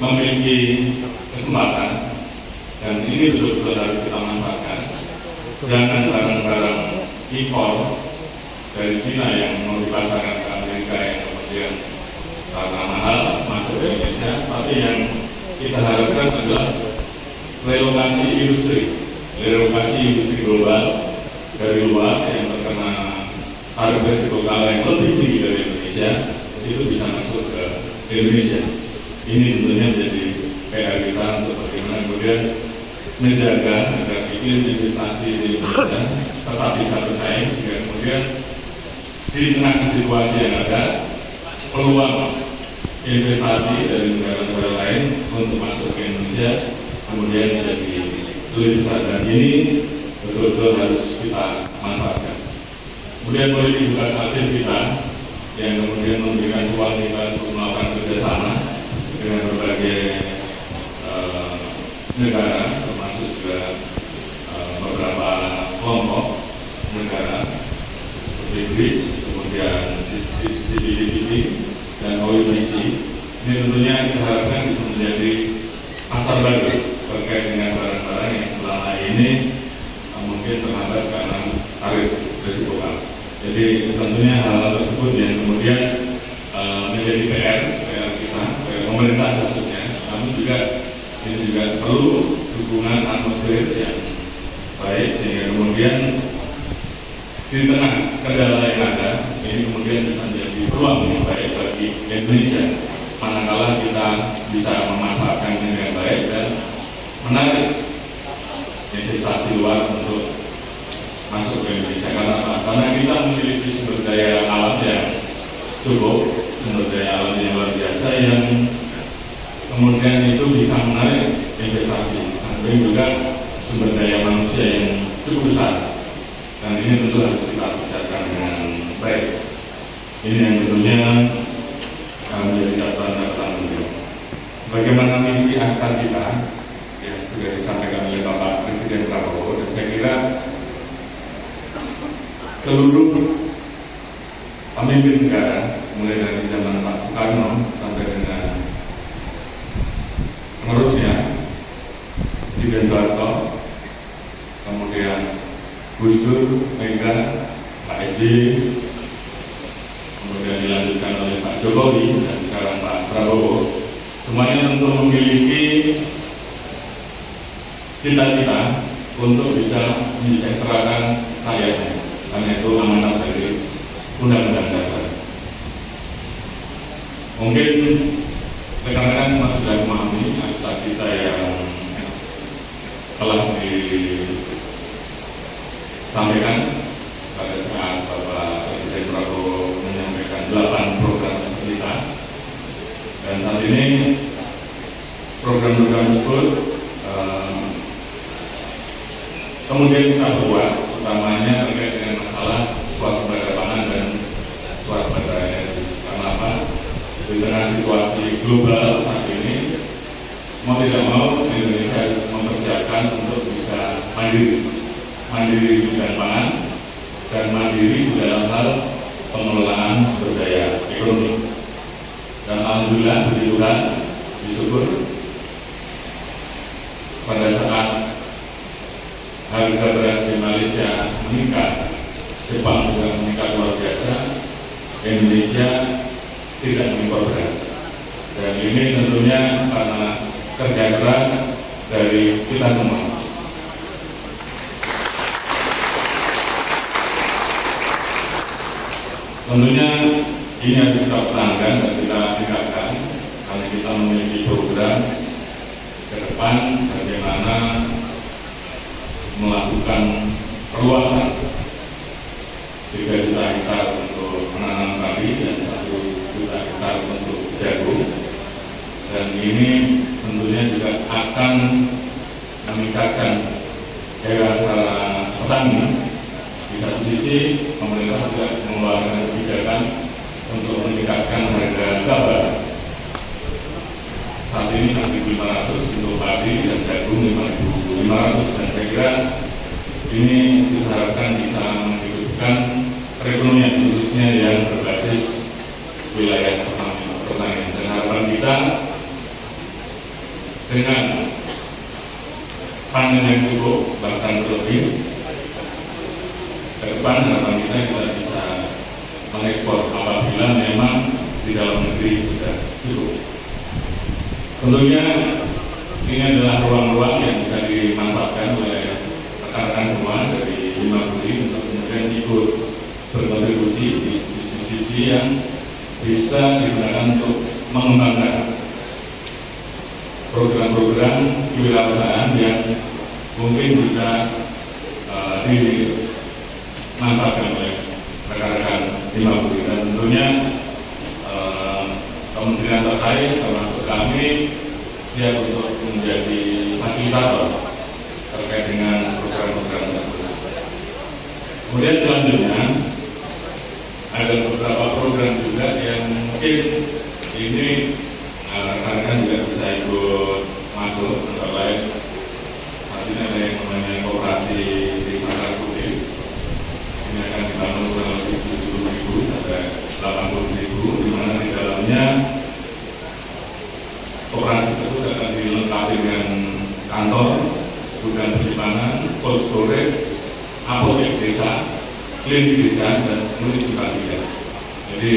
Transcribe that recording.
memiliki kesempatan, dan ini betul-betul harus kita manfaatkan. Jangan barang-barang impor dari Cina yang mau dipasarkan ke Amerika yang kemudian karena mahal masuk ke Indonesia, tapi yang kita harapkan adalah relokasi industri global dari luar yang terkena tarif risiko kalah yang lebih tinggi dari Indonesia, itu bisa masuk ke Indonesia. Ini tentunya menjadi PR kita untuk bagaimana kemudian menjaga agar iklim investasi di Indonesia tetap bisa bersaing, sehingga kemudian di tengah situasi yang ada peluang investasi dari negara-negara lain untuk masuk ke Indonesia kemudian menjadi lebih besar, dan ini betul-betul harus kita manfaatkan. Kemudian politik bukan aktif kita yang kemudian memberikan ruang kita untuk melakukan kerjasama dengan berbagai negara, termasuk juga beberapa kelompok negara seperti BRICS, kemudian CPTPP dan OECD. Ini tentunya kita harapkan bisa menjadi pasar baru terkait dengan barang-barang yang selama ini mungkin terhambat karena tarif risiko kalah. Jadi tentunya hal-hal tersebut yang kemudian menjadi PR kita, PR pemerintah khususnya, namun juga ini juga perlu dukungan atmosfer yang baik, sehingga kemudian di tengah kendala yang ada ini kemudian bisa menjadi peluang yang baik bagi Indonesia manakala kita bisa memanfaatkan ini dengan baik dan menarik investasi luar untuk masuk ke Indonesia. Karena kita memiliki sumber daya alam yang cukup, sumber daya alam yang luar biasa yang kemudian itu bisa menarik investasi, samping juga sumber daya manusia yang cukup besar, dan ini tentu harus kita bicarakan dengan baik. Ini yang tentunya menjadi catatan penting. Bagaimana misi akta kita yang sudah disampaikan oleh Bapak Presiden Prabowo, dan saya kira seluruh pemimpin negara mulai dari zaman Pak Soekarno sampai dengan penerusnya Presiden Soeharto, kemudian Gus Dur, Mega, Pak SBY, kemudian dilanjutkan oleh Pak Jokowi, dan sekarang Pak Prabowo, semuanya tentu memiliki cita-cita untuk bisa menyejahterakan rakyatnya, karena itu amanat dari Undang-Undang Dasar. Mungkin rekan-rekan semua sudah memahami aspek kita yang telah disampaikan pada saat Bapak Presiden Prabowo menyampaikan 8 program kita, dan saat ini program-program tersebut kemudian kita buat utamanya terkait dengan masalah swasembada pangan dan swasembada energi. Karena apa? Di tengah situasi global saat ini, mau tidak mau Indonesia harus mempersiapkan untuk bisa mandiri di bidang pangan dan mandiri dalam hal pengelolaan sumber daya ekonomi. Dan alhamdulillah puji Tuhan, disyukur pada saat harga beras di Malaysia meningkat, Jepang juga meningkat luar biasa, Indonesia tidak mengimpor beras. Dan ini tentunya karena kerja keras dari kita semua. Tentunya ini harus kita pertahankan dan kita tingkatkan, karena kita memiliki program ke depan bagaimana melakukan perluasan 3 juta hektar untuk menanam padi dan 1 juta hektar untuk jagung, dan ini tentunya juga akan meningkatkan gairah para petani. Di satu sisi pemerintah juga mengeluarkan kebijakan untuk meningkatkan harga gabah. Saat ini 6.500 untuk padi dan jagung 5.500, dan saya kira ini diharapkan bisa menghidupkan perekonomian khususnya yang berbasis wilayah pertanian. Dan harapan kita dengan panen yang cukup bahkan berlebih. Ke depan harapan kita bisa mengekspor apabila memang di dalam negeri sudah cukup. Tentunya ini adalah ruang-ruang yang bisa dimanfaatkan oleh rekan-rekan semua dari Limaburi untuk kemudian ikut berkontribusi di sisi-sisi yang bisa digunakan untuk mengembangkan program-program kewirausahaan yang mungkin bisa dimanfaatkan oleh rekan-rekan Limaburi, dan tentunya kementerian terkait termasuk kami siap untuk menjadi fasilitator terkait dengan program-program tersebut. Kemudian selanjutnya ada beberapa program juga yang mungkin ini rekan-rekan juga bisa ikut masuk, antara lain artinya ada yang namanya koperasi desa Karangputih. Ini akan dibangun kurang lebih 70.000 sampai 80.000, di mana di dalamnya koperasi tersebut akan dilengkapi dengan kantor, gudang penyimpanan, cold storage, apotek desa, klinik desa, dan municipal. Jadi